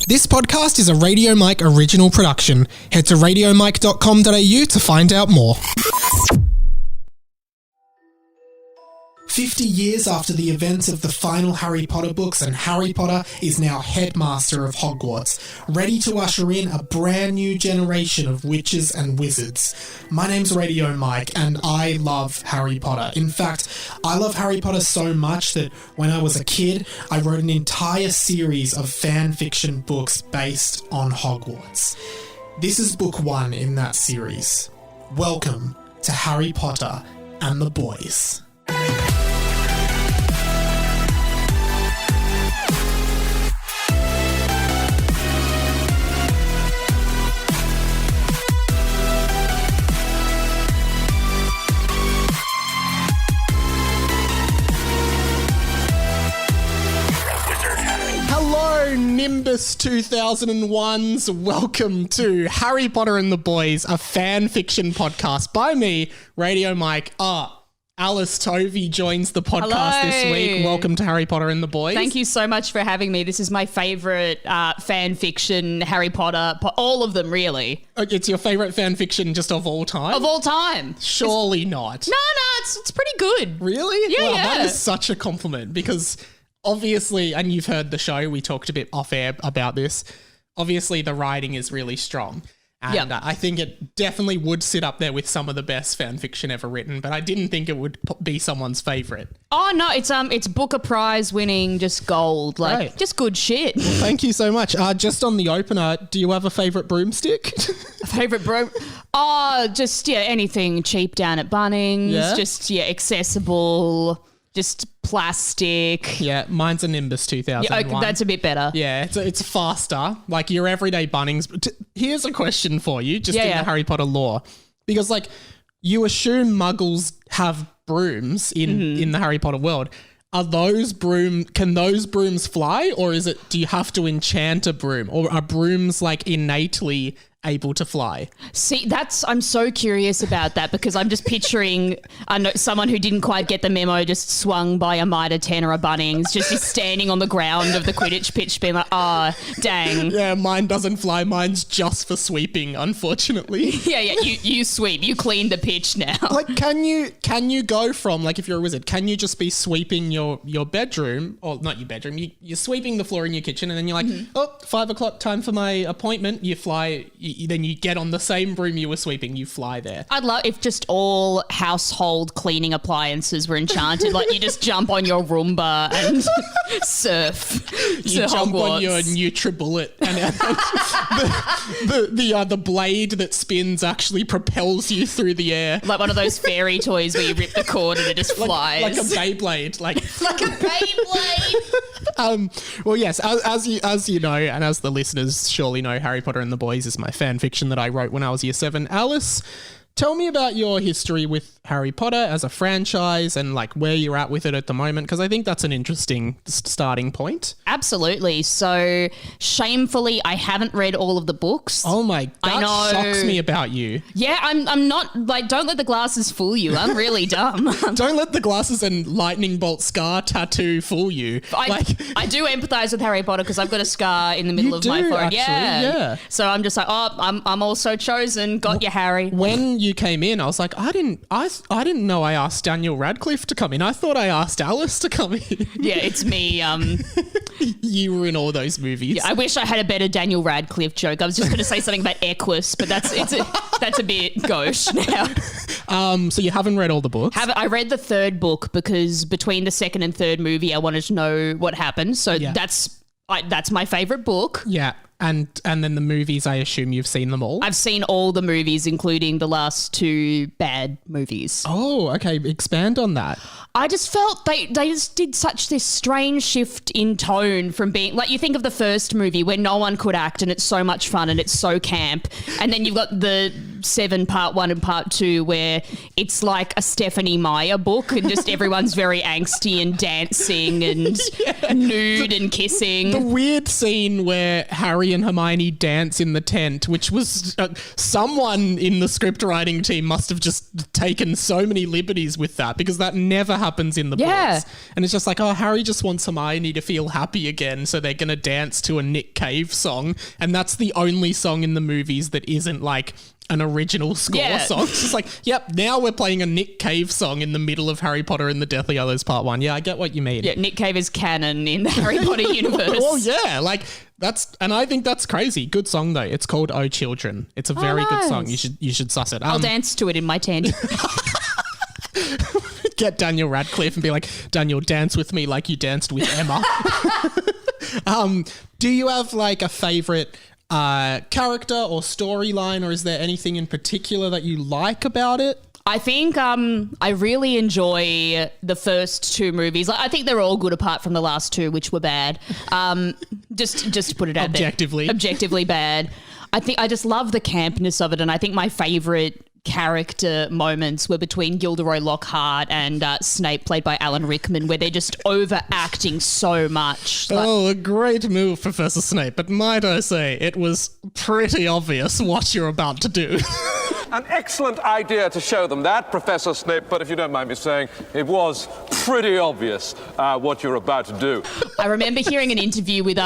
This podcast is a Radio Mike original production. Head to radiomike.com.au to find out more. 50 years after the events of the final Harry Potter books, and Harry Potter is now headmaster of Hogwarts, ready to usher in a brand new generation of witches and wizards. My name's Radio Mike, and I love Harry Potter. In fact, I love Harry Potter so much that when I was a kid, I wrote an entire series of fan fiction books based on Hogwarts. This is book 1 in that series. Welcome to Harry Potter and the Boys. Nimbus 2001s, welcome to Harry Potter and the Boys, a fan fiction podcast by me, Radio Mike. Alice Tovey joins the podcast this week. Welcome to Harry Potter and the Boys. Thank you so much for having me. This is my favourite fan fiction, Harry Potter, all of them really. It's your favourite fan fiction just of all time? Of all time. Surely not. No, it's pretty good. Really? Yeah, That is such a compliment because obviously, and you've heard the show, we talked a bit off air about this, obviously the writing is really strong. And I think it definitely would sit up there with some of the best fan fiction ever written, but I didn't think it would be someone's favourite. Oh, no, it's Booker Prize winning, just gold, just good shit. Well, thank you so much. Just on the opener, do you have a favourite broomstick? Favourite broom? Oh, just, anything cheap down at Bunnings, just, accessible, just plastic. Yeah, mine's a Nimbus 2001. Yeah, that's a bit better. Yeah, it's faster, like your everyday Bunnings. Here's a question for you, just in the Harry Potter lore. Because, you assume muggles have brooms in the Harry Potter world. Can those brooms fly, or do you have to enchant a broom? Or are brooms, innately able to fly? See, I'm so curious about that because I'm just picturing someone who didn't quite get the memo just swung by a Mitre 10 or a Bunnings, just is standing on the ground of the Quidditch pitch being like, dang. Yeah, mine doesn't fly. Mine's just for sweeping, unfortunately. Yeah, you sweep. You clean the pitch now. Can you go from, if you're a wizard, can you just be sweeping your bedroom, or not your bedroom, you're sweeping the floor in your kitchen and then you're like, 5 o'clock, time for my appointment, you fly, then you get on the same broom you were sweeping, you fly there. I'd love if just all household cleaning appliances were enchanted. You just jump on your Roomba and surf. You jump Hogwarts. On your NutriBullet and the blade that spins actually propels you through the air. Like one of those fairy toys where you rip the cord and it just flies. Like a Beyblade. Like a Beyblade. Well, yes, as you know, and as the listeners surely know, Harry Potter and the Boys is my fan fiction that I wrote when I was year 7. Alice, tell me about your history with Harry Potter as a franchise and where you're at with it at the moment, because I think that's an interesting starting point. Absolutely. So shamefully, I haven't read all of the books. Oh my, that shocks me about you. Yeah, I'm not don't let the glasses fool you. I'm really dumb. Don't let the glasses and lightning bolt scar tattoo fool you. I do empathize with Harry Potter because I've got a scar in the middle of my forehead. Actually, yeah. So I'm just I'm also chosen. Got you, Harry. When you came in, I was like, I didn't know I asked Daniel Radcliffe to come in. I thought I asked Alice to come in. Yeah, it's me. You were in all those movies. Yeah, I wish I had a better Daniel Radcliffe joke. I was just going to say something about Equus, but that's a bit gauche now. So you haven't read all the books? I read the 3rd book because between the 2nd and 3rd movie, I wanted to know what happened. So that's my favourite book. Yeah. And then the movies, I assume you've seen them all? I've seen all the movies, including the last 2 bad movies. Oh, okay. Expand on that. I just felt they just did such this strange shift in tone from being, you think of the first movie where no one could act and it's so much fun and it's so camp. And then you've got the 7 Part 1 and Part 2 where it's like a Stephanie Meyer book and just everyone's very angsty and dancing and nude and kissing. The weird scene where Harry and Hermione dance in the tent, which was someone in the script writing team must have just taken so many liberties with that because that never happens in the books. And it's just like, oh, Harry just wants Hermione to feel happy again, so they're going to dance to a Nick Cave song. And that's the only song in the movies that isn't like an original score song. It's just like, yep, now we're playing a Nick Cave song in the middle of Harry Potter and the Deathly Hallows Part 1. Yeah, I get what you mean. Yeah, Nick Cave is canon in the Harry Potter universe. Well, yeah, like and I think that's crazy. Good song though. It's called Oh Children. It's a very good song. You should suss it. I'll dance to it in my tent. Get Daniel Radcliffe and be like, Daniel, dance with me like you danced with Emma. Do you have like a favorite character or storyline, or is there anything in particular that you like about it? I think I really enjoy the first 2 movies. I think they're all good apart from the last 2, which were bad. Just to put it out there. Objectively bad. I think I just love the campness of it, and I think my favourite character moments were between Gilderoy Lockhart and Snape, played by Alan Rickman, where they're just overacting so much. A great move, Professor Snape, but might I say, it was pretty obvious what you're about to do. An excellent idea to show them that, Professor Snape, but if you don't mind me saying, it was pretty obvious what you're about to do. I remember hearing an interview with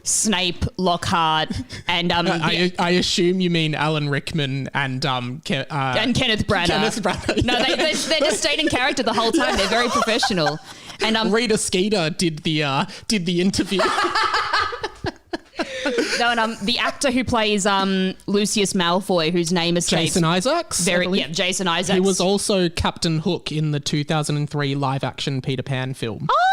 Snape, Lockhart, and... I assume you mean Alan Rickman and Kenneth Branagh. Kenneth Branagh. No, they just stayed in character the whole time. They're very professional. And Rita Skeeter did the interview. No, and the actor who plays Lucius Malfoy, whose name is Jason Isaacs. Jason Isaacs. He was also Captain Hook in the 2003 live-action Peter Pan film. Oh!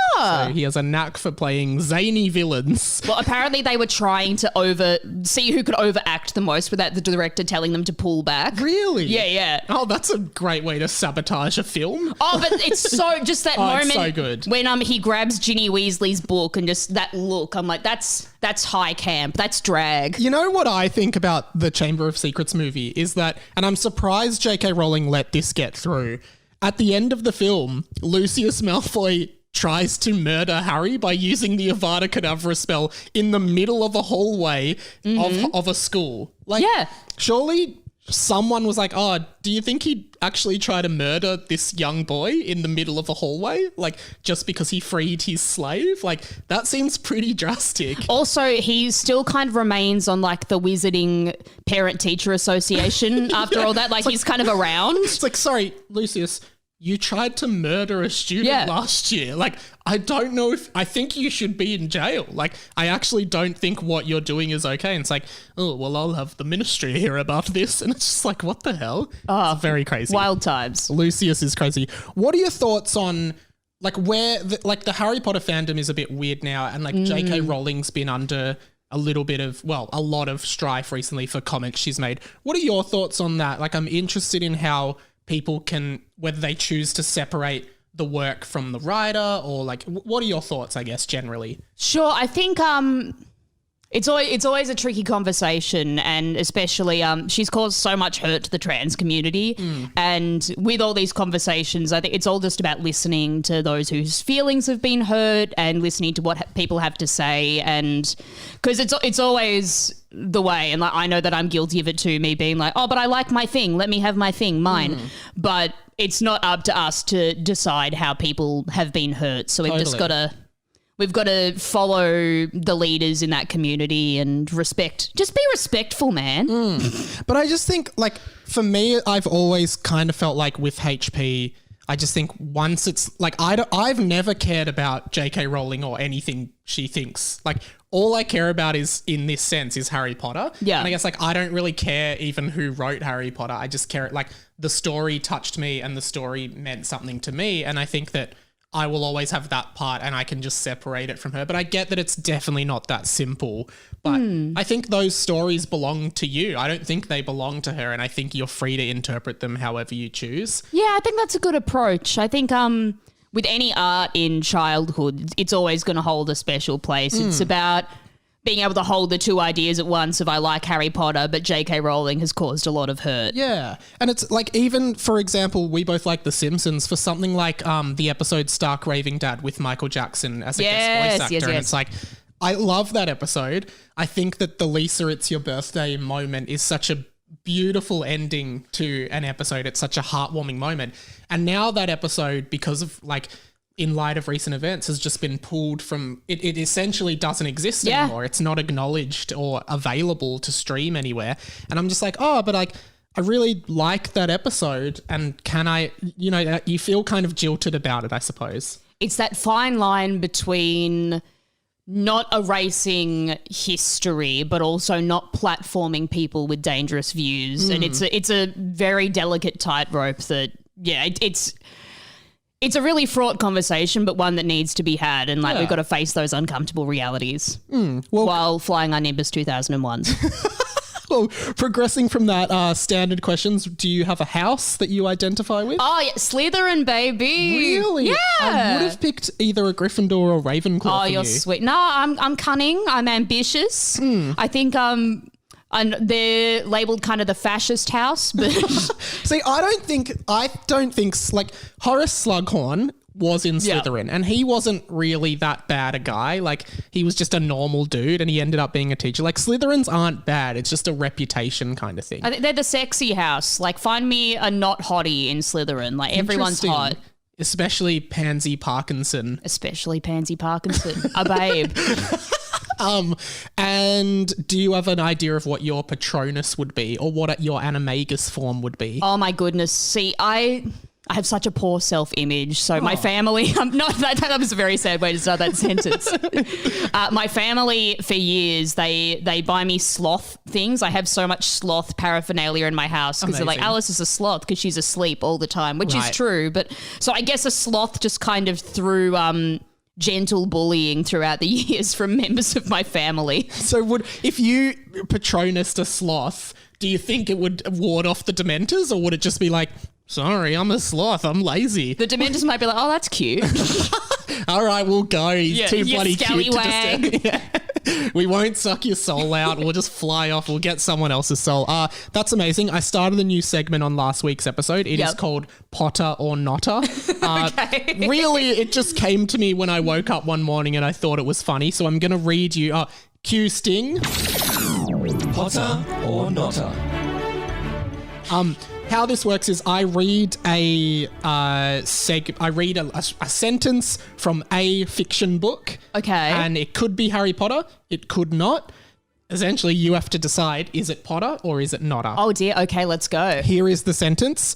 So he has a knack for playing zany villains. Well, apparently they were trying to see who could overact the most without the director telling them to pull back. Really? Yeah. Oh, that's a great way to sabotage a film. Oh, but it's so just that moment. It's so good. When he grabs Ginny Weasley's book and just that look, I'm like, that's high camp. That's drag. You know what I think about the Chamber of Secrets movie is that, and I'm surprised J.K. Rowling let this get through, at the end of the film, Lucius Malfoy tries to murder Harry by using the Avada Kedavra spell in the middle of a hallway of a school. Like, surely someone was like, oh, do you think he'd actually try to murder this young boy in the middle of a hallway? Like, just because he freed his slave? Like, that seems pretty drastic. Also, he still kind of remains on, like, the Wizarding Parent-Teacher Association after all that. Like, he's kind of around. It's like, sorry, Lucius, you tried to murder a student last year. Like, I don't know I think you should be in jail. Like, I actually don't think what you're doing is okay. And it's like, oh, well, I'll have the ministry hear about this. And it's just like, what the hell? Oh, it's very crazy. Wild times. Lucius is crazy. What are your thoughts on, like, where, the Harry Potter fandom is a bit weird now. And, like, J.K. Rowling's been under a little bit of, a lot of strife recently for comments she's made. What are your thoughts on that? Like, I'm interested in how people can, whether they choose to separate the work from the writer, or like, what are your thoughts, I guess, generally? Sure. I think it's always a tricky conversation, and especially she's caused so much hurt to the trans community. And with all these conversations, I think it's all just about listening to those whose feelings have been hurt and listening to what people have to say. And because it's always the way, and like, I know that I'm guilty of it too, me being like, oh, but I like my thing, let me have my thing, mine. But it's not up to us to decide how people have been hurt. So we've just got to follow the leaders in that community and just be respectful, man. But I just think, like, for me, I've always kind of felt like with HP, I just think once it's like, I've never cared about J.K. Rowling or anything she thinks. Like, all I care about is, in this sense, is Harry Potter. Yeah. And I guess, like, I don't really care even who wrote Harry Potter. I just care, like, the story touched me and the story meant something to me. And I think that I will always have that part and I can just separate it from her. But I get that it's definitely not that simple. But I think those stories belong to you. I don't think they belong to her, and I think you're free to interpret them however you choose. Yeah, I think that's a good approach. I think with any art in childhood, it's always going to hold a special place. It's about being able to hold the two ideas at once of I like Harry Potter, but J.K. Rowling has caused a lot of hurt. Yeah. And it's like, even, for example, we both like The Simpsons, for something like the episode Stark Raving Dad with Michael Jackson as a guest voice actor. And it's like, I love that episode. I think that the Lisa, it's your birthday moment is such a beautiful ending to an episode. It's such a heartwarming moment. And now that episode, because of like, in light of recent events, has just been pulled from it. It essentially doesn't exist anymore. It's not acknowledged or available to stream anywhere. And I'm just like, oh, but like, I really like that episode. And can I, you know, you feel kind of jilted about it, I suppose. It's that fine line between not erasing history, but also not platforming people with dangerous views. And it's a very delicate tightrope that, it's a really fraught conversation, but one that needs to be had. And like, we've got to face those uncomfortable realities while flying our Nimbus 2001s. Well, progressing from that, standard questions, do you have a house that you identify with? Oh, yeah, Slytherin, baby. Really? Yeah. I would have picked either a Gryffindor or Ravenclaw. Oh, you're sweet. No, I'm cunning. I'm ambitious. I think and they're labelled kind of the fascist house, but see, I don't think like Horace Slughorn was in Slytherin, and he wasn't really that bad a guy. Like, he was just a normal dude, and he ended up being a teacher. Like, Slytherins aren't bad; it's just a reputation kind of thing. I think they're the sexy house. Like, find me a not hottie in Slytherin. Like, everyone's hot. Especially Pansy Parkinson. A babe. And do you have an idea of what your Patronus would be, or what your Animagus form would be? Oh my goodness. See, I have such a poor self-image. So my family, that was a very sad way to start that sentence. My family for years, they buy me sloth things. I have so much sloth paraphernalia in my house because they're like, Alice is a sloth because she's asleep all the time, which is true. But so I guess a sloth just kind of through gentle bullying throughout the years from members of my family. So if you Patronused a sloth, do you think it would ward off the Dementors, or would it just be like, sorry, I'm a sloth, I'm lazy? The Dementors might be like, oh, that's cute. All right, we'll go. He's too bloody cute to just... We won't suck your soul out. We'll just fly off. We'll get someone else's soul. That's amazing. I started a new segment on last week's episode. It is called Potter or Notter. Okay. Really, it just came to me when I woke up one morning and I thought it was funny. So I'm going to read you. Cue Sting. Potter or Notter. How this works is I read a sentence from a fiction book. Okay. And it could be Harry Potter. It could not. Essentially, you have to decide, is it Potter or is it Notter? Oh dear. Okay, let's go. Here is the sentence.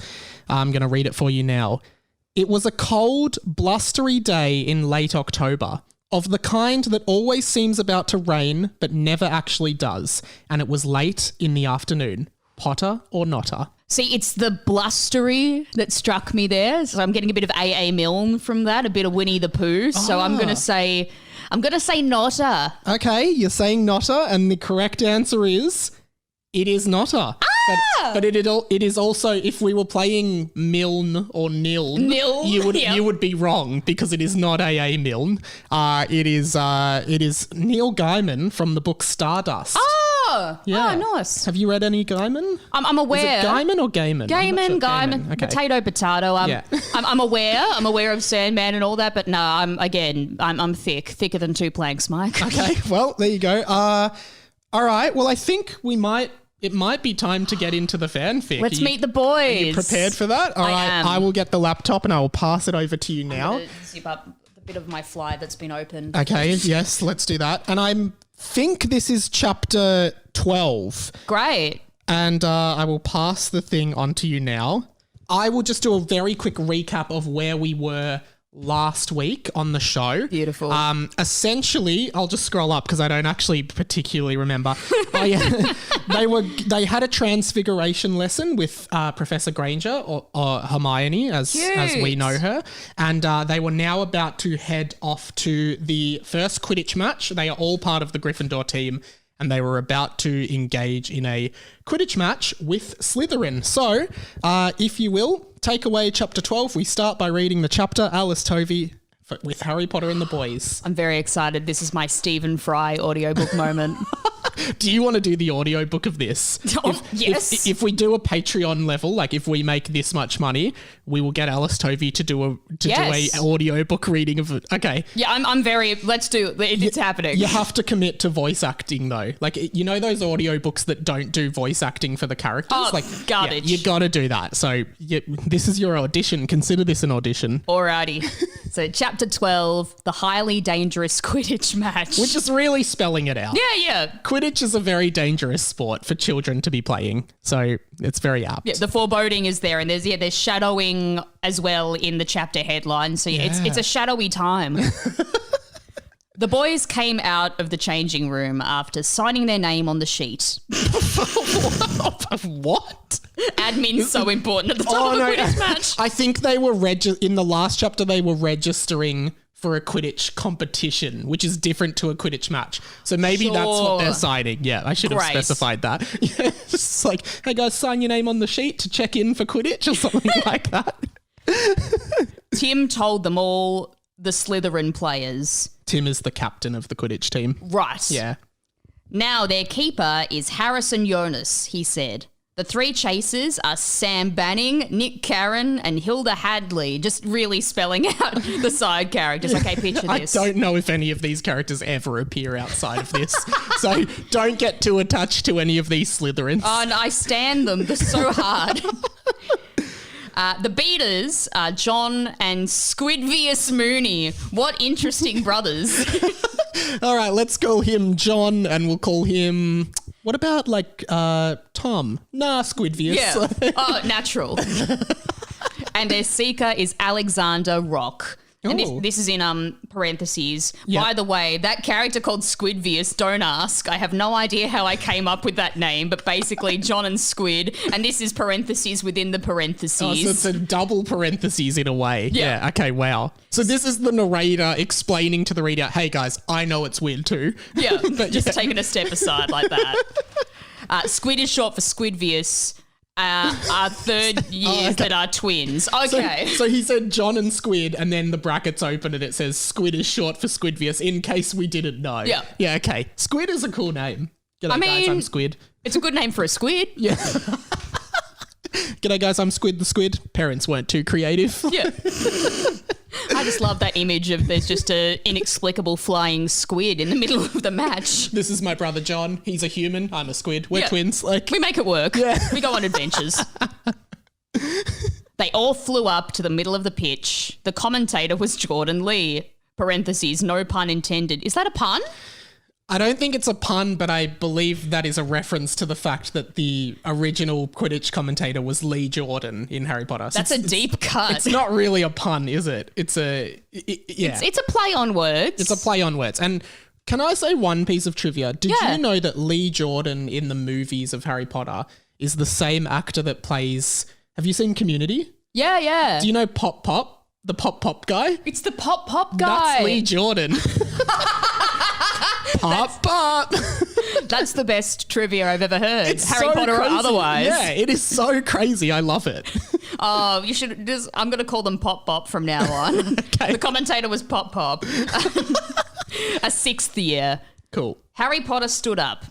I'm going to read it for you now. It was a cold, blustery day in late October, of the kind that always seems about to rain but never actually does. And it was late in the afternoon. Potter or Notter? See, it's the blustery that struck me there. So I'm getting a bit of A.A. Milne from that, a bit of Winnie the Pooh. So I'm going to say Notter. Okay, you're saying Notter, and the correct answer is it is Notter. But it is also, if we were playing Milne or Niln, you would be wrong, because it is not A.A. Milne. It is Neil Gaiman from the book Stardust. Yeah. Oh, nice. Have you read any Gaiman? I'm aware. Is it Gaiman or Gaiman? Gaiman. Okay. Potato. I'm aware. I'm aware of Sandman and all that, but no, I'm thicker than two planks, Mike. Okay, well, there you go. All right, well, I think it might be time to get into the fanfic. Let's meet the boys. Are you prepared for that? All right, am. I will get the laptop and I will pass it over to you now. I'm gonna zip up the bit of my fly that's been opened. Okay, yes, let's do that. And I think this is chapter 12. Great. And I will pass the thing on to you now. I will just do a very quick recap of where we were last week on the show. Beautiful. Essentially, I'll just scroll up because I don't actually particularly remember. They had a transfiguration lesson with Professor Granger or Hermione as we know her, and they were now about to head off to the first Quidditch match. They are all part of the Gryffindor team, and they were about to engage in a Quidditch match with Slytherin. So, if you will, take away chapter 12. We start by reading the chapter. Alice, Tovey, with Harry Potter and the Boys. I'm very excited. This is my Stephen Fry audiobook moment. Do you want to do the audiobook of this? Yes. If we do a Patreon level, like if we make this much money, we will get Alice Tovey to do a audiobook reading of it. Okay. Yeah, I'm very, let's do it. It's happening. You have to commit to voice acting though. Like, you know those audiobooks that don't do voice acting for the characters? Oh, like garbage. Yeah, you got to do that. So this is your audition. Consider this an audition. Alrighty. So chapter 12, the highly dangerous Quidditch match. We're just really spelling it out. Yeah. Quidditch is a very dangerous sport for children to be playing, so it's very apt. Yeah, the foreboding is there, and there's shadowing as well in the chapter headline. So it's a shadowy time. The boys came out of the changing room after signing their name on the sheet. What? Admin's so important at the time of the Quidditch match. I think they were in the last chapter. They were registering for a Quidditch competition, which is different to a Quidditch match. So maybe that's what they're signing. Yeah, I should have specified that. Yeah, it's like, hey guys, sign your name on the sheet to check in for Quidditch or something like that. Tim told them all the Slytherin players. Tim is the captain of the Quidditch team. Right. Yeah. Now their keeper is Harrison Jonas, he said. The three chasers are Sam Banning, Nick Carron, and Hilda Hadley, just really spelling out the side characters. Okay, picture this. I don't know if any of these characters ever appear outside of this. So don't get too attached to any of these Slytherins. Oh, and I stand them. They're so hard. The beaters are John and Squidvius Mooney. What interesting brothers. All right, let's call him John and we'll call him... What about Tom? Nah, Squidvius. Yeah. Oh, natural. And their seeker is Alexander Rock. And this is in parentheses. Yep. By the way, that character called Squidvius, don't ask. I have no idea how I came up with that name, but basically John and Squid, and this is parentheses within the parentheses. Oh, so it's a double parentheses in a way. Yeah. Okay, wow. So this is the narrator explaining to the reader, hey guys, I know it's weird too. Yeah, but just taking a step aside like that. Squid is short for Squidvius. Are third years that are twins. Okay. So he said John and Squid, and then the brackets open and it says Squid is short for Squidvius, in case we didn't know. Yeah. Yeah, okay. Squid is a cool name. G'day, guys, I'm Squid. It's a good name for a squid. Yeah. G'day, guys, I'm Squid the Squid. Parents weren't too creative. Yeah. I just love that image of there's just an inexplicable flying squid in the middle of the match. This is my brother John. He's a human. I'm a squid. We're twins. We make it work. Yeah. We go on adventures. They all flew up to the middle of the pitch. The commentator was Jordan Lee. Parentheses, no pun intended. Is that a pun? I don't think it's a pun, but I believe that is a reference to the fact that the original Quidditch commentator was Lee Jordan in Harry Potter. So that's a deep cut. It's not really a pun, is it? It's a play on words. It's a play on words. And can I say one piece of trivia? Did you know that Lee Jordan in the movies of Harry Potter is the same actor that plays... Have you seen Community? Yeah. Do you know Pop Pop? The Pop Pop guy? It's the Pop Pop guy. That's Lee Jordan. Pop. That's the best trivia I've ever heard. It's Harry so Potter crazy. or otherwise. Yeah, it is so crazy. I love it. Oh, you should just... I'm going to call them Pop Pop from now on. Okay. The commentator was Pop Pop. A sixth year. Cool. Harry Potter stood up.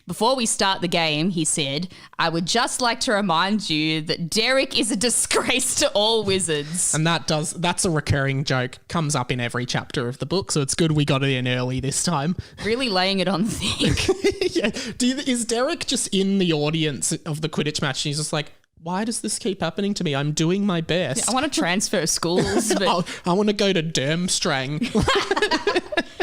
Before we start the game, he said, I would just like to remind you that Derek is a disgrace to all wizards. And that's a recurring joke, comes up in every chapter of the book, so it's good we got it in early this time. Really laying it on thick. Yeah. Is Derek just in the audience of the Quidditch match and he's just like, why does this keep happening to me? I'm doing my best. Yeah, I want to transfer schools. But I want to go to Durmstrang.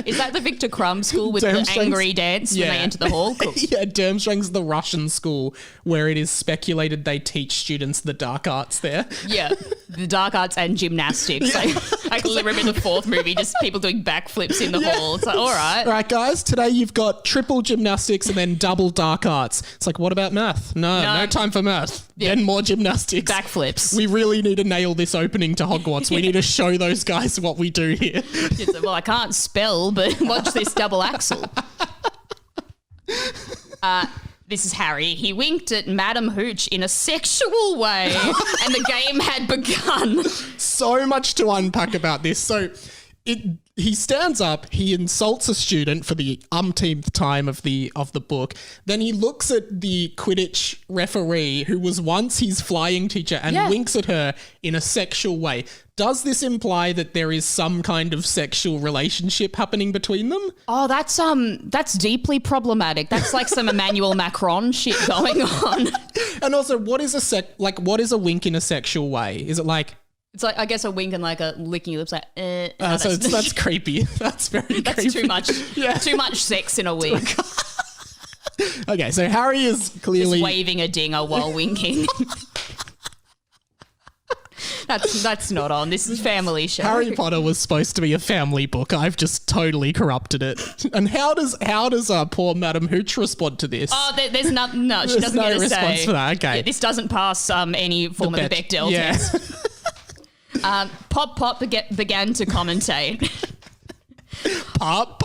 Is that the Victor Crumb school with the angry dance when they enter the hall? Cool. Yeah, Durmstrang's the Russian school where it is speculated they teach students the dark arts there. Yeah, the dark arts and gymnastics. Yeah. I can remember the fourth movie, just people doing backflips in the hall. It's like, all right. All right, guys, today you've got triple gymnastics and then double dark arts. It's like, what about math? No time for math. Yeah. Then more gymnastics. Backflips. We really need to nail this opening to Hogwarts. We need to show those guys what we do here. Well, I can't spell, but watch this double axel. This is Harry. He winked at Madam Hooch in a sexual way, and the game had begun. So much to unpack about this. So he stands up, he insults a student for the umpteenth time of the book. Then he looks at the Quidditch referee, who was once his flying teacher, and winks at her in a sexual way. Does this imply that there is some kind of sexual relationship happening between them? Oh, that's deeply problematic. That's like some Emmanuel Macron shit going on. And also, what is a wink in a sexual way? Is it like... It's like, I guess, a wink and like a licking your lips, like, so that's creepy. That's very creepy. That's too much. Yeah. Too much sex in a wink. Okay, so Harry is clearly... Just waving a dinger while winking. That's not on. This is family show. Harry Potter was supposed to be a family book. I've just totally corrupted it. And how does poor Madam Hooch respond to this? Oh, there's no, she doesn't get a response say. For that. Okay, yeah, this doesn't pass any form of the Bechdel test. Pop began to commentate. Pop.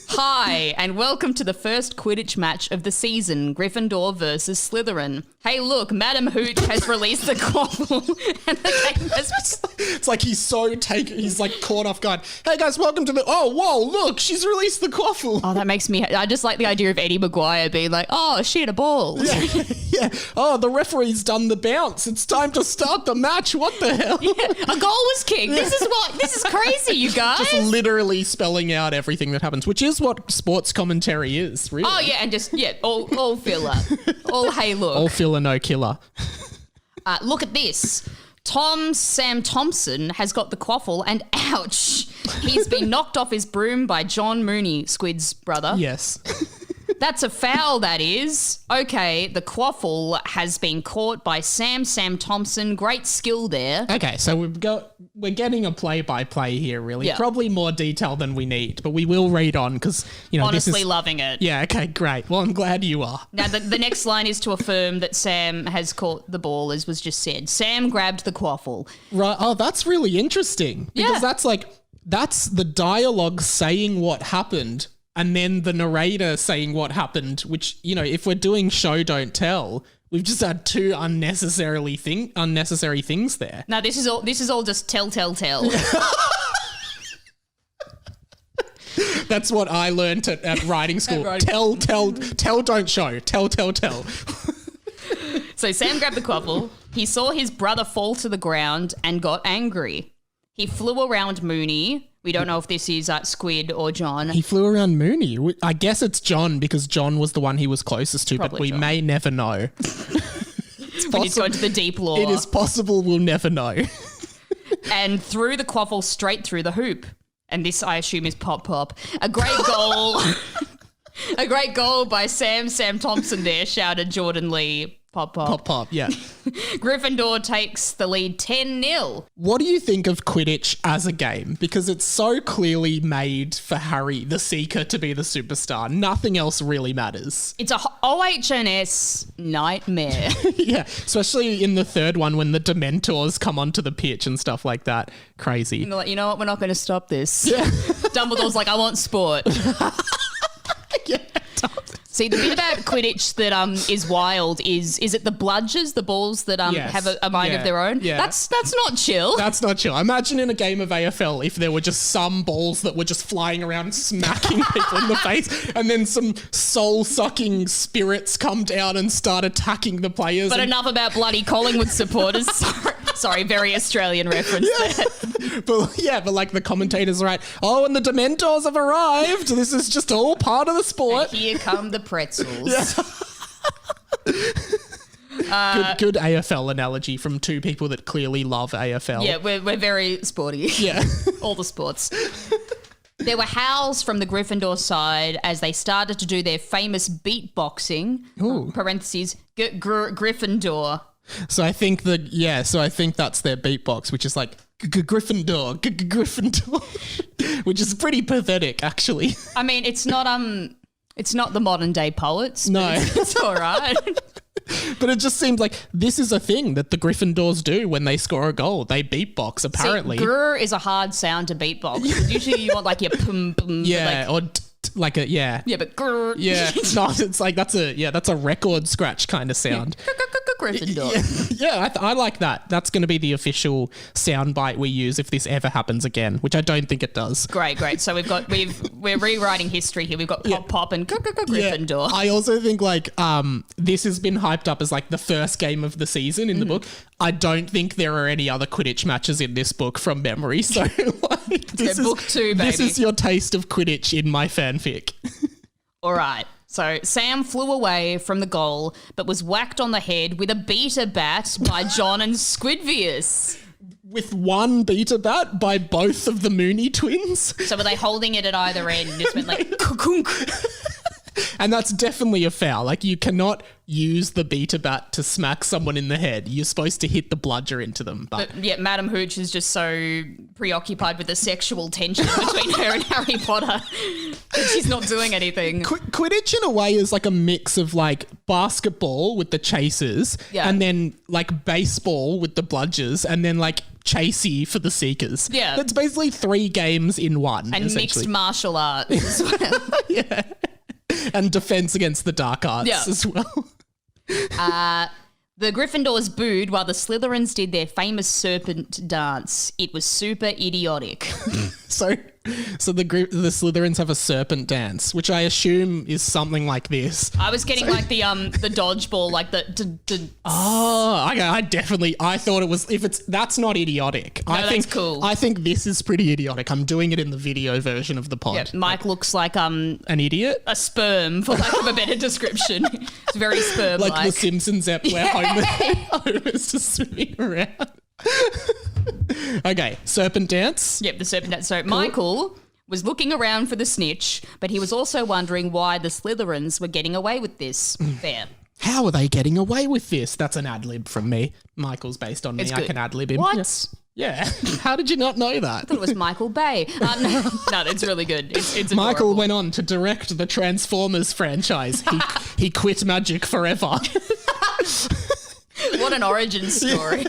Hi, and welcome to the first Quidditch match of the season, Gryffindor versus Slytherin. Hey, look, Madam Hooch has released the quaffle, and the game has... It's like he's like caught off guard. Hey guys, welcome to the... Oh, whoa, look, she's released the quaffle. Oh, that makes me... I just like the idea of Eddie Maguire being like, oh, she had a ball. Yeah. Oh, the referee's done the bounce. It's time to start the match. What the hell? Yeah, a goal was kicked. This is crazy, you guys. Just literally spelling out everything that happens, which is what sports commentary is, really. Oh, yeah, and just, all filler. All hey, look. All filler, no killer. Look at this. Sam Thompson has got the quaffle, and ouch, he's been knocked off his broom by John Mooney, Squid's brother. Yes. That's a foul, that is. Okay, the quaffle has been caught by Sam Thompson. Great skill there. Okay, so we're getting a play-by-play here, really. Yeah. Probably more detail than we need, but we will read on because, honestly this is... loving it. Yeah, okay, great. Well, I'm glad you are. Now, the next line is to affirm that Sam has caught the ball, as was just said. Sam grabbed the quaffle. Right. Oh, that's really interesting because that's the dialogue saying what happened and then the narrator saying what happened, which, if we're doing show don't tell, we've just had two unnecessary things there. No, this is all just tell. That's what I learned at writing school. Tell, don't show. Tell. So Sam grabbed the quaffle. He saw his brother fall to the ground and got angry. He flew around Mooney. We don't know if this is Squid or John. He flew around Mooney. I guess it's John because John was the one he was closest to, Probably but we John. may never know. We need to go into the deep lore. It is possible we'll never know. And threw the quaffle straight through the hoop. And this, I assume, is Pop. A great goal. A great goal by Sam Thompson there, shouted Jordan Lee. Pop, yeah. Gryffindor takes the lead 10-0. What do you think of Quidditch as a game? Because it's so clearly made for Harry, the Seeker, to be the superstar. Nothing else really matters. It's a OHS nightmare. Yeah, especially in the third one when the Dementors come onto the pitch and stuff like that. Crazy. And they're like, you know what? We're not going to stop this. Yeah. Dumbledore's like, I want sport. Yeah. See, the bit about Quidditch that is wild is it the bludgers, the balls that Yes. have a mind of their own? Yeah. That's not chill. That's not chill. Imagine in a game of AFL if there were just some balls that were just flying around smacking people in the face and then some soul-sucking spirits come down and start attacking the players. But enough about bloody Collingwood supporters. Sorry, very Australian reference there. But like the commentators are right. Oh, and the Dementors have arrived. This is just all part of the sport. And here come the pretzels. Yeah. Good AFL analogy from two people that clearly love AFL. Yeah, we're very sporty. Yeah. All the sports. There were howls from the Gryffindor side as they started to do their famous beatboxing. Ooh. Parentheses, Gryffindor. So I think that's their beatbox, which is like Gryffindor, Gryffindor, which is pretty pathetic, actually. I mean, it's not the modern day poets. No, it's all right. But it just seems like this is a thing that the Gryffindors do when they score a goal. They beatbox, apparently. See, grr is a hard sound to beatbox. Usually you want like your pum pum. Yeah, like, like a Yeah, but grrr. yeah. No, it's like that's a record scratch kind of sound. Gryffindor. Yeah, I like that. That's going to be the official soundbite we use if this ever happens again, which I don't think it does. Great. So we're rewriting history here. We've got pop and Gryffindor. I also think like this has been hyped up as like the first game of the season in the book. I don't think there are any other Quidditch matches in this book from memory. So like this is book 2, baby. This is your taste of Quidditch in my fanfic. All right. So Sam flew away from the goal, but was whacked on the head with a beta bat by John and Squidvius. With one beta bat by both of the Mooney twins. So were they holding it at either end and just went like kunk? And that's definitely a foul. Like, you cannot use the beta bat to smack someone in the head. You're supposed to hit the bludger into them. But yeah, Madam Hooch is just so preoccupied with the sexual tension between her and Harry Potter that she's not doing anything. Quidditch, in a way, is like a mix of like basketball with the chasers, and then like baseball with the bludgers, and then like chasey for the seekers. Yeah. That's basically 3 games in one. And mixed martial arts as well. Yeah. And defense against the dark arts as well. The Gryffindors booed while the Slytherins did their famous serpent dance. It was super idiotic. So the Slytherins have a serpent dance, which I assume is something like this. I was getting like the dodgeball, like the. I thought it was. That's not idiotic. That's cool. I think this is pretty idiotic. I'm doing it in the video version of the pod. Yeah, Mike looks like an idiot, a sperm, for lack of a better description. It's very sperm-like. Like the Simpsons ep where Homer's just swimming around. Okay, serpent dance. Yep, the serpent dance. So Michael was looking around for the snitch, but he was also wondering why the Slytherins were getting away with this. Fair. How are they getting away with this? That's an ad-lib from me. Michael's based on me. I can ad-lib him. What? Yeah. How did you not know that? I thought it was Michael Bay. No, it's really good. It's Michael went on to direct the Transformers franchise. He quit magic forever. What an origin story.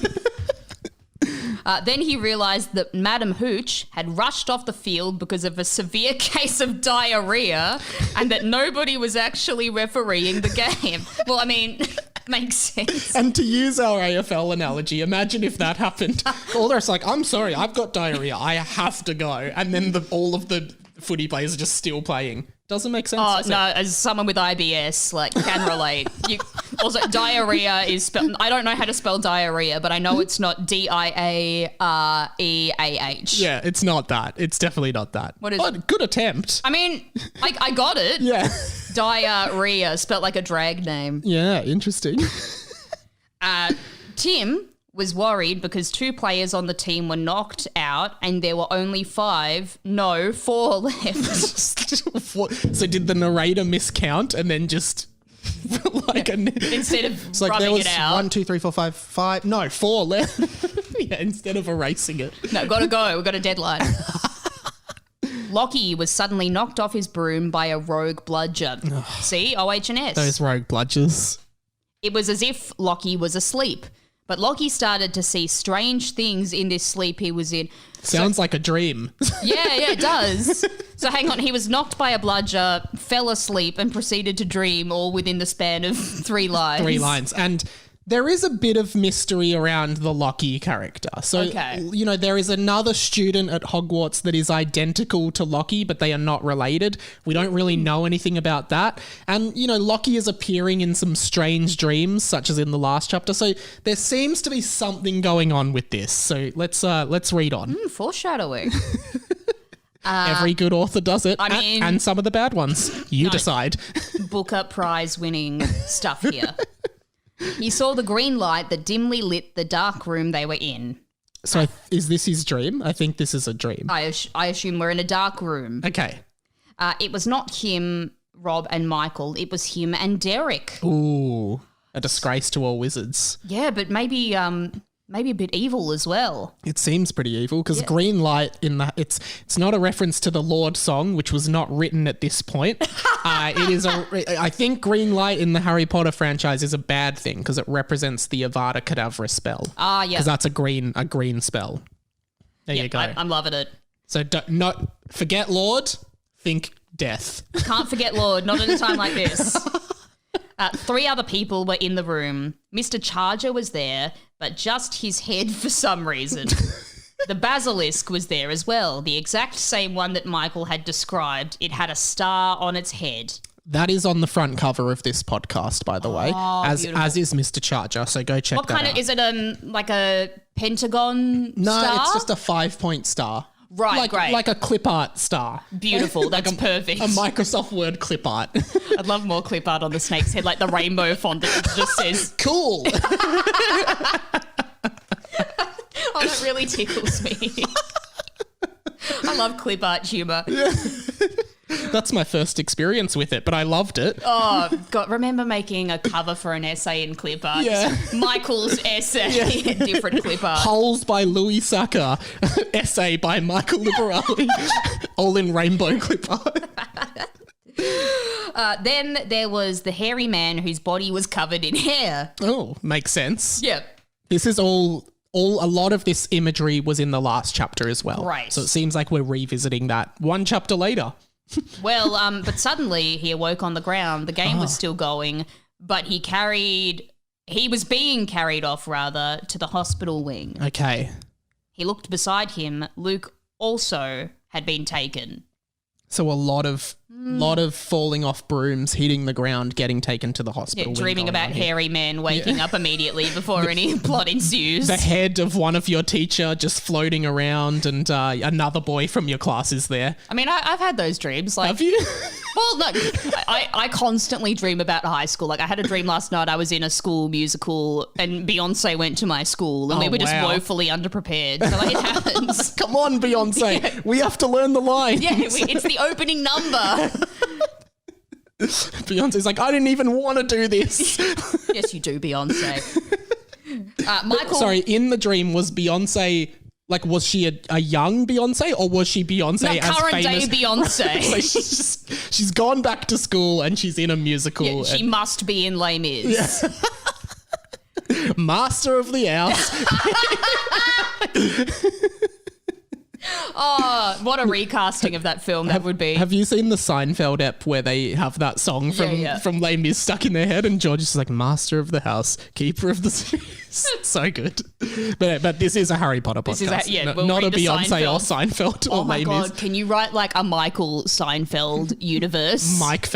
Then he realised that Madam Hooch had rushed off the field because of a severe case of diarrhea and that nobody was actually refereeing the game. Well, I mean, makes sense. And to use our AFL analogy, imagine if that happened. All the rest like, I'm sorry, I've got diarrhea. I have to go. And then all of the footy players are just still playing. Doesn't make sense. Oh, no, as someone with IBS, like, can relate. Also, diarrhea is spelled... I don't know how to spell diarrhea, but I know it's not D-I-A-R-E-A-H. Yeah, it's not that. It's definitely not that. What is it? Good attempt. I mean, I got it. Yeah. Diarrhea, spelled like a drag name. Yeah, interesting. Tim was worried because 2 players on the team were knocked out and there were only 4 left. So did the narrator miscount and then just instead of rubbing there was it out? 1, 2, 3, 4, 5. No, 4 left. Yeah, instead of erasing it. No, gotta go. We've got a deadline. Lockie was suddenly knocked off his broom by a rogue bludger. See, OH&S. Those rogue bludgers. It was as if Lockie was asleep. But Lockie started to see strange things in this sleep he was in. Sounds like a dream. Yeah, it does. So hang on, he was knocked by a bludger, fell asleep and proceeded to dream all within the span of 3 lines. 3 lines. And there is a bit of mystery around the Lockie character. So, there is another student at Hogwarts that is identical to Lockie, but they are not related. We don't really know anything about that. And, Lockie is appearing in some strange dreams, such as in the last chapter. So there seems to be something going on with this. So let's read on. Foreshadowing. Every good author does it. I mean... And some of the bad ones. You decide. Booker Prize winning stuff here. He saw the green light that dimly lit the dark room they were in. So is this his dream? I think this is a dream. I assume we're in a dark room. Okay. It was not him, Rob and Michael. It was him and Derek. Ooh, a disgrace to all wizards. Yeah, but maybe a bit evil as well. It seems pretty evil because green light it's not a reference to the Lord song, which was not written at this point. I think green light in the Harry Potter franchise is a bad thing because it represents the Avada Kedavra spell. Ah, yeah. Because that's a green spell. There you go. I'm loving it. So not forget Lord, think death. Can't forget Lord, not at a time like this. 3 other people were in the room. Mr. Charger was there, but just his head for some reason. The basilisk was there as well, the exact same one that Michael had described. It had a star on its head. That is on the front cover of this podcast, by the way, as is Mr. Charger. So go check what that out. kind of, is it like a pentagon No, star? it's just a 5-point star. Right, great. Like a clip art star. Beautiful, that's perfect. A Microsoft Word clip art. I'd love more clip art on the snake's head, like the rainbow font that just says... Cool. Oh, that really tickles me. I love clip art humour. Yeah. That's my first experience with it, but I loved it. Oh, God, remember making a cover for an essay in clip art? Yeah. Michael's essay, different clip art. Holes by Louis Saka, essay by Michael Liberali, all in rainbow clip art. Then there was the hairy man whose body was covered in hair. Oh, makes sense. Yep. This is a lot of this imagery was in the last chapter as well. Right. So it seems like we're revisiting that one chapter later. Well, but suddenly he awoke on the ground. The game was still going, but he was being carried off, rather, to the hospital wing. Okay. He looked beside him. Luke also had been taken. So a lot of falling off brooms, hitting the ground, getting taken to the hospital. Yeah, dreaming about hairy men waking up immediately before any plot ensues. The head of one of your teacher just floating around, and another boy from your class is there. I mean, I've had those dreams. Like, have you? Well, no, I constantly dream about high school. Like, I had a dream last night. I was in a school musical and Beyonce went to my school and we were just woefully underprepared. So, like, it happens. Come on, Beyonce. Yeah. We have to learn the lines. Yeah, it's the opening number. Beyonce's like, I didn't even want to do this. Yes, you do, Beyonce. Michael. Sorry, in the dream, was Beyonce... Like, was she a young Beyonce, or was she Beyonce as current famous? day Beyonce. So she's gone back to school and she's in a musical. Yeah, she must be in Les Mis. Yeah. Master of the house. Oh, what a recasting of that film that would be. Have you seen the Seinfeld ep where they have that song from Les Mis stuck in their head, and George is like, Master of the house, keeper of the series. So good. But this is a Harry Potter podcast. Not a Beyonce or Seinfeld or Les Mis. Oh my God, can you write like a Michael Seinfeld universe? Mike.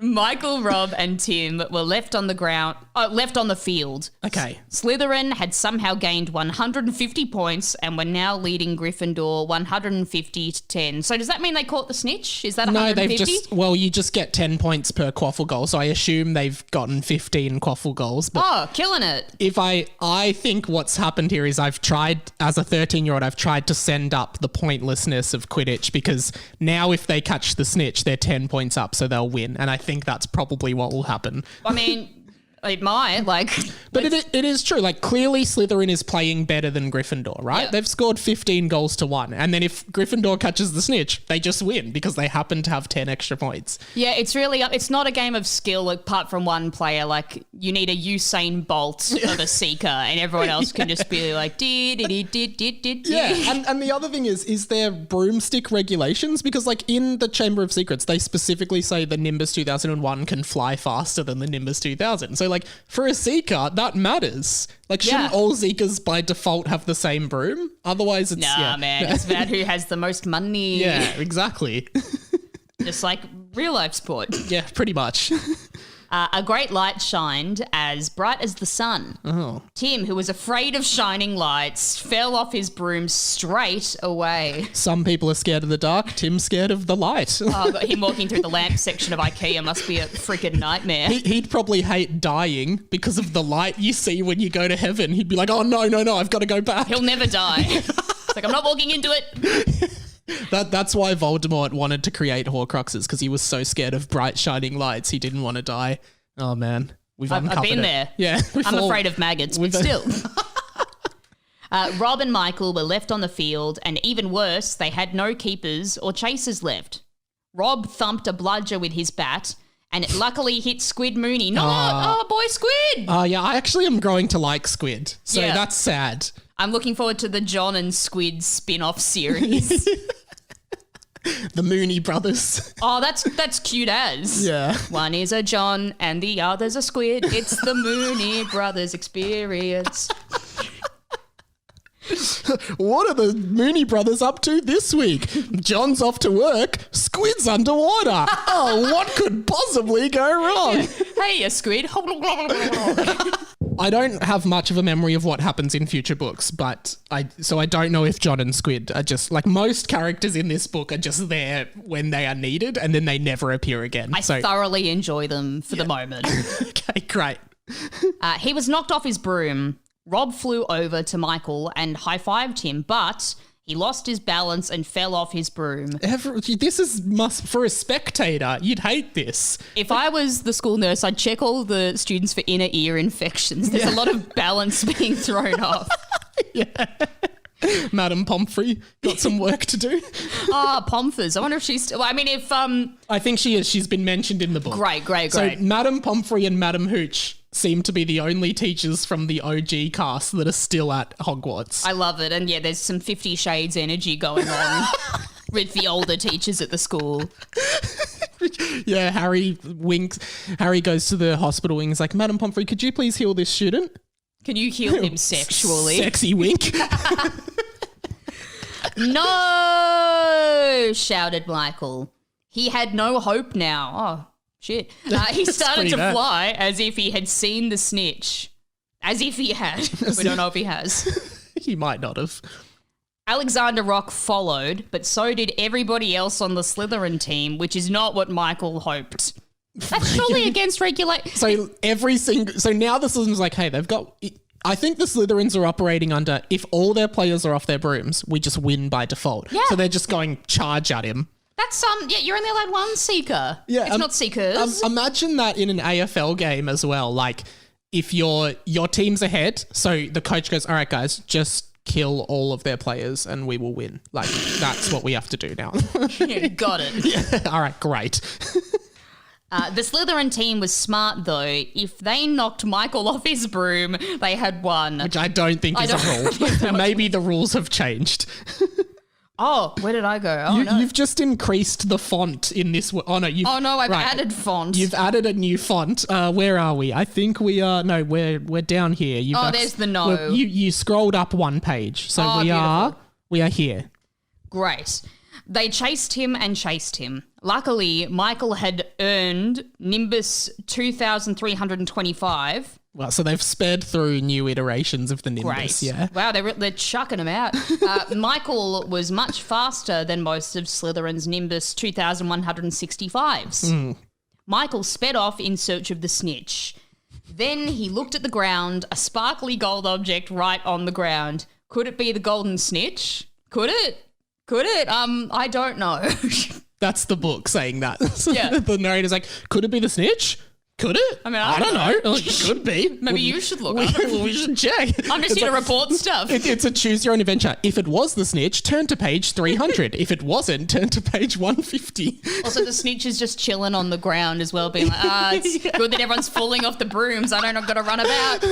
Michael, Rob, and Tim were left on the field. Okay. Slytherin had somehow gained 150 points and were now leading Gryffindor 150 to 10. So does that mean they caught the snitch? Is that 150? No, you just get 10 points per quaffle goal. So I assume they've gotten 15 quaffle goals. But killing it. If I think what's happened here is I've tried, as a 13-year-old, I've tried to send up the pointlessness of Quidditch, because now if they catch the snitch, they're 10 points up, so they'll win. And I think that's probably what will happen. I mean, it might, But it is true. Like, clearly Slytherin is playing better than Gryffindor, right? Yeah. They've scored 15 goals to 1. And then if Gryffindor catches the snitch, they just win because they happen to have 10 extra points. Yeah, it's really, it's not a game of skill apart from one player. Like, you need a Usain Bolt of a seeker and everyone else can just be like, Yeah, and the other thing is there broomstick regulations? Because, like, in the Chamber of Secrets, they specifically say the Nimbus 2001 can fly faster than the Nimbus 2000. So, like, for a seeker, that matters. Like, shouldn't all seekers by default have the same broom? Otherwise, it's... man, it's about who has the most money. Yeah, exactly. Just like real life sport. Yeah, pretty much. A great light shined as bright as the sun. Oh. Tim, who was afraid of shining lights, fell off his broom straight away. Some people are scared of the dark. Tim's scared of the light. But him walking through the lamp section of IKEA must be a freaking nightmare. He'd probably hate dying because of the light you see when you go to heaven. He'd be like, oh, no, I've got to go back. He'll never die. It's like, I'm not walking into it. That's why Voldemort wanted to create Horcruxes, because he was so scared of bright shining lights he didn't want to die. Oh man, I've been there. Yeah, I'm afraid of maggots, but still. Rob and Michael were left on the field, and even worse, they had no keepers or chasers left. Rob thumped a bludger with his bat, and it luckily hit Squid Mooney. Boy Squid! Yeah, I actually am growing to like Squid, so that's sad. I'm looking forward to the John and Squid spin-off series. The Mooney brothers. Oh, that's cute as. Yeah. One is a John and the other's a Squid. It's the Mooney brothers experience. What are the Mooney brothers up to this week? John's off to work. Squid's underwater. Oh, what could possibly go wrong? Hey, a Squid. I don't have much of a memory of what happens in future books, but I don't know if John and Squid are just like most characters in this book are just there when they are needed and then they never appear again. I thoroughly enjoy them for the moment. Okay, great. He was knocked off his broom. Rob flew over to Michael and high-fived him, but he lost his balance and fell off his broom. This is for a spectator. You'd hate this. If I was the school nurse, I'd check all the students for inner ear infections. There's a lot of balance being thrown off. Yeah. Madam Pomfrey got some work to do. Pomfrey. I wonder if she's still... I mean, if... I think she is. She's been mentioned in the book. Great. So Madam Pomfrey and Madam Hooch seem to be the only teachers from the OG cast that are still at Hogwarts. I love it. And yeah, there's some 50 Shades energy going on with the older teachers at the school. Yeah, Harry winks. Harry goes to the hospital wing. He's like, Madam Pomfrey, could you please heal this student? Can you heal him sexually? Sexy wink. No, shouted Michael. He had no hope now. Oh, shit. He started to fly as if he had seen the snitch. As if he had. We don't know if he has. He might not have. Alexander Rock followed, but so did everybody else on the Slytherin team, which is not what Michael hoped. That's surely against regulation. So now the Slytherins like, hey, they've got... I think the Slytherins are operating under, if all their players are off their brooms, we just win by default. Yeah. So they're just going charge at him. That's, you're only allowed one seeker. Yeah. It's not seekers. Imagine that in an AFL game as well. Like, if your team's ahead, so the coach goes, all right, guys, just kill all of their players and we will win. Like, that's what we have to do now. Yeah, got it. Yeah. All right, great. The Slytherin team was smart, though. If they knocked Michael off his broom, they had won. Which I don't think is a rule. Maybe the rules have changed. Oh, where did I go? Oh, no. You've just increased the font in this. I've added font. You've added a new font. Where are we? I think we are. No, we're down here. There's the no. You scrolled up one page, so we are here. Great. They chased him and chased him. Luckily, Michael had earned Nimbus 2325. Well, so they've sped through new iterations of the Nimbus, yeah. Wow, they're chucking him out. Michael was much faster than most of Slytherin's Nimbus 2165s. Michael sped off in search of the snitch. Then he looked at the ground, a sparkly gold object right on the ground. Could it be the golden snitch? Could it? I don't know. That's the book saying that. So yeah. The narrator's like, could it be the snitch? Could it? I mean, I don't know. Like, it could be. Maybe you should look up. We should check. I'm just here to report stuff. It's a choose your own adventure. If it was the snitch, turn to page 300. If it wasn't, turn to page 150. Also, the snitch is just chilling on the ground as well, being like, it's good that everyone's falling off the brooms. I don't know, I've got to run about.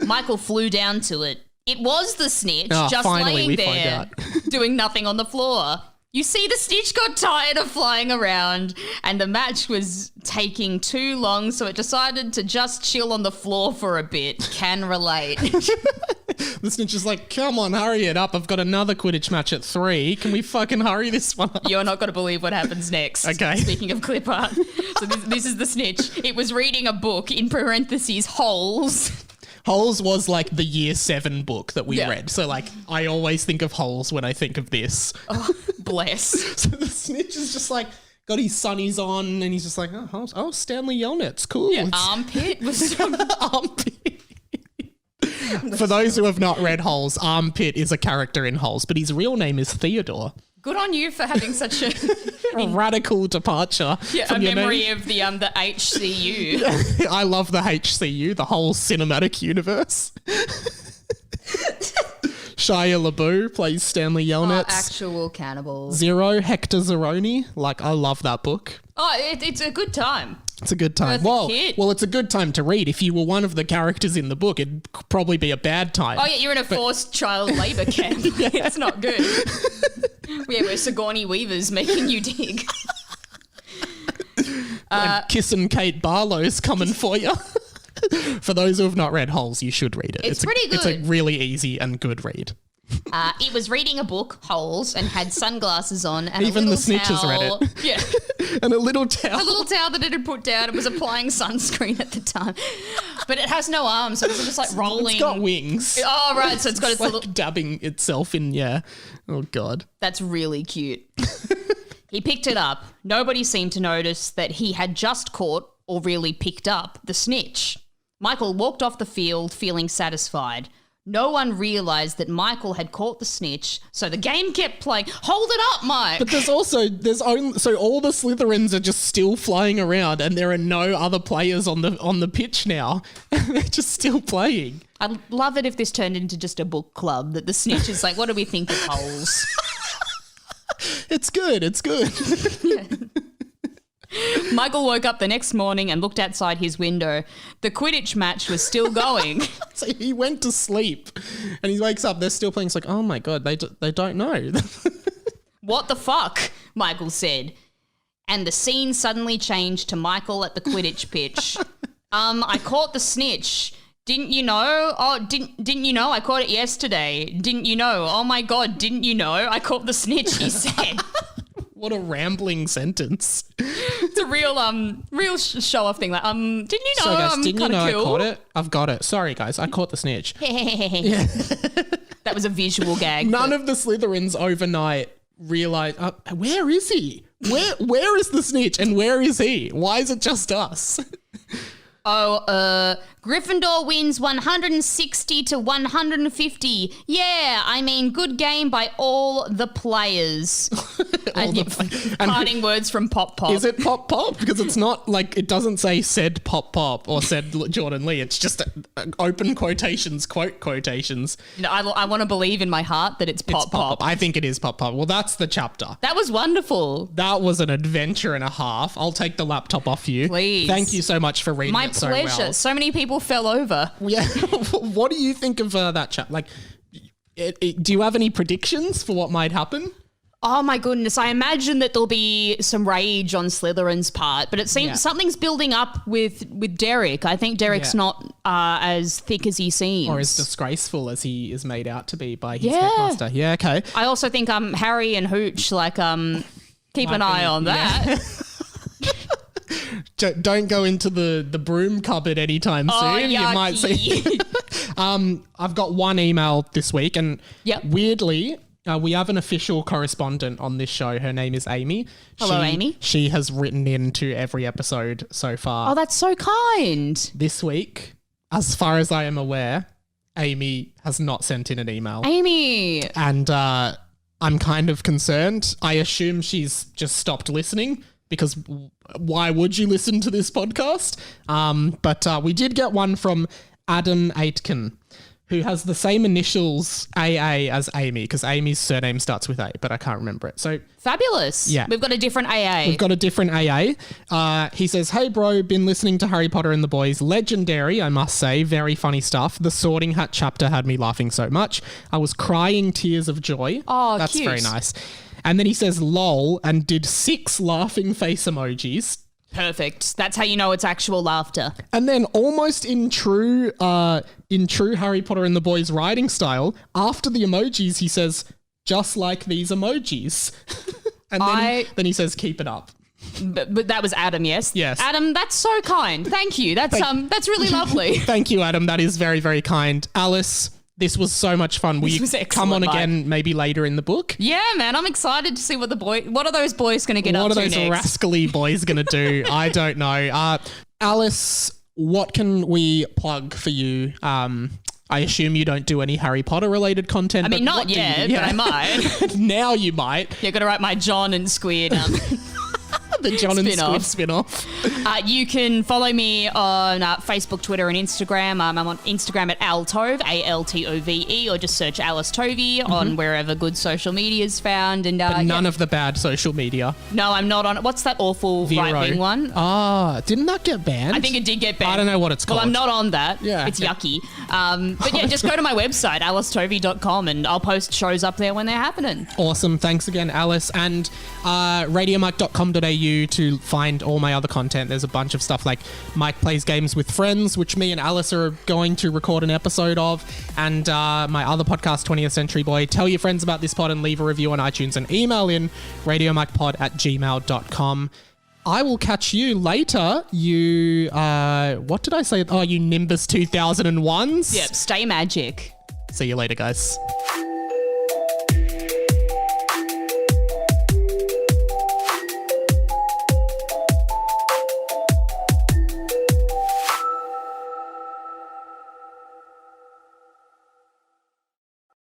Michael flew down to it. It was the snitch, just laying there, doing nothing on the floor. You see, the snitch got tired of flying around and the match was taking too long, so it decided to just chill on the floor for a bit. Can relate. The snitch is like, come on, hurry it up. I've got another Quidditch match at 3. Can we fucking hurry this one up? You're not going to believe what happens next. Okay. Speaking of clip art. So this is the snitch. It was reading a book, in parentheses, Holes. Holes was like the year 7 book that we read. So like, I always think of Holes when I think of this. Oh, bless. So the snitch is just like, got his sunnies on and he's just like, oh Stanley Yelnats, cool. Yeah, Armpit was... Armpit. For those who have not read Holes, Armpit is a character in Holes, but his real name is Theodore. Good on you for having such a radical departure. Yeah, a memory of the HCU. I love the HCU, the whole cinematic universe. Shia LaBeouf plays Stanley Yelnats. Actual cannibal. Zero, Hector Zeroni. Like, I love that book. Oh, it's a good time. It's a good time. Well, it's a good time to read. If you were one of the characters in the book, it'd probably be a bad time. Oh, yeah, you're in a forced child labour camp. It's not good. We're Sigourney Weavers making you dig. And Kissing Kate Barlow's coming for you. For those who have not read Holes, you should read it. It's pretty good. It's a really easy and good read. It was reading a book, Holes, and had sunglasses on. And Even a the little snitches towel. read it. Yeah. And a little towel. A little towel that it had put down and was applying sunscreen at the time. But it has no arms, so it's just like rolling. It's got wings. Oh, right. So it's got its like little... dabbing itself in, yeah. Oh, God. That's really cute. He picked it up. Nobody seemed to notice that he had just caught, or really picked up, the snitch. Michael walked off the field feeling satisfied. No one realised that Michael had caught the snitch, so the game kept playing. Hold it up, Mike! But so all the Slytherins are just still flying around, and there are no other players on the pitch now. They're just still playing. I'd love it if this turned into just a book club, that the snitch is like, what do we think of Holes? It's good. Yeah. Michael woke up the next morning and looked outside his window. The Quidditch match was still going. So he went to sleep and he wakes up, they're still playing. It's like, oh my God, they don't know. What the fuck? Michael said. And the scene suddenly changed to Michael at the Quidditch pitch. I caught the snitch. Didn't you know? Oh, didn't you know? I caught it yesterday. Didn't you know? Oh my God, didn't you know? I caught the snitch, he said. What a rambling sentence. It's a real show off thing. Like, didn't you know? So guys, I'm didn't you know cool. I caught it? I've got it. Sorry guys, I caught the snitch. That was a visual gag. None of the Slytherins overnight realised, where is he? Where is the snitch and where is he? Why is it just us? Gryffindor wins 160 to 150. Yeah, I mean, good game by all the players. Parting words from Pop Pop. Is it Pop Pop? Because it's not like, it doesn't say said Pop Pop or said Jordan Lee. It's just open quotations, quote quotations. No, I want to believe in my heart that it's Pop Pop. I think it is Pop Pop. Well, that's the chapter. That was wonderful. That was an adventure and a half. I'll take the laptop off you. Please. Thank you so much for reading My it so pleasure. well. So many people fell over. Yeah. What do you think of that chapter? Like, do you have any predictions for what might happen? Oh my goodness, I imagine that there'll be some rage on Slytherin's part, but it seems something's building up with Derek. I think Derek's not as thick as he seems. Or as disgraceful as he is made out to be by his headmaster. Yeah, okay. I also think Harry and Hooch, like, keep an eye on that. Don't go into the broom cupboard anytime soon. Yucky. You might see. I've got one email this week, and weirdly, we have an official correspondent on this show. Her name is Amy. Hello, Amy. She has written into every episode so far. Oh, that's so kind. This week, as far as I am aware, Amy has not sent in an email. Amy. And I'm kind of concerned. I assume she's just stopped listening, because why would you listen to this podcast? But we did get one from Adam Aitken, who has the same initials AA as Amy, because Amy's surname starts with A, but I can't remember it. So fabulous. Yeah. We've got a different AA. We've got a different AA. He says, hey bro, been listening to Harry Potter and the Boys. Legendary, I must say. Very funny stuff. The Sorting Hat chapter had me laughing so much. I was crying tears of joy. Oh, that's cute. very nice. And then he says lol and did 6 laughing face emojis. Perfect. That's how you know it's actual laughter. And then almost in true Harry Potter and the Boys writing style, after the emojis, he says, just like these emojis. And then he says, keep it up. But that was Adam, yes? Yes. Adam, that's so kind. Thank you. That's really lovely. Thank you, Adam. That is very, very kind. Alice, this was so much fun. Will you come on again maybe later in the book? Yeah, man. I'm excited to see what are those boys going to get up to next? What are those rascally boys going to do? I don't know. Alice, what can we plug for you? I assume you don't do any Harry Potter related content. I mean, not yet, but I might. Now you might. You're going to write my John and Squid. The John and Spin-off. Squid spin-off. You can follow me on Facebook, Twitter, and Instagram. I'm on Instagram at altove, ALTOVE, or just search Alice Tovey on wherever good social media is found. And But none of the bad social media. No, I'm not on. What's that awful Vero. right-wing one? Ah, didn't that get banned? I think it did get banned. I don't know what it's called. Well, I'm not on that. Yeah. It's yucky. But yeah, just go to my website, alicetovey.com, and I'll post shows up there when they're happening. Awesome. Thanks again, Alice. And radiomike.com.au to find all my other content. There's a bunch of stuff like Mike Plays Games with Friends, which me and Alice are going to record an episode of, and my other podcast, 20th Century Boy. Tell your friends about this pod and leave a review on iTunes and email in radiomikepod@gmail.com. I will catch you later. You, what did I say? Oh, you Nimbus 2001s. Yep, stay magic. See you later, guys.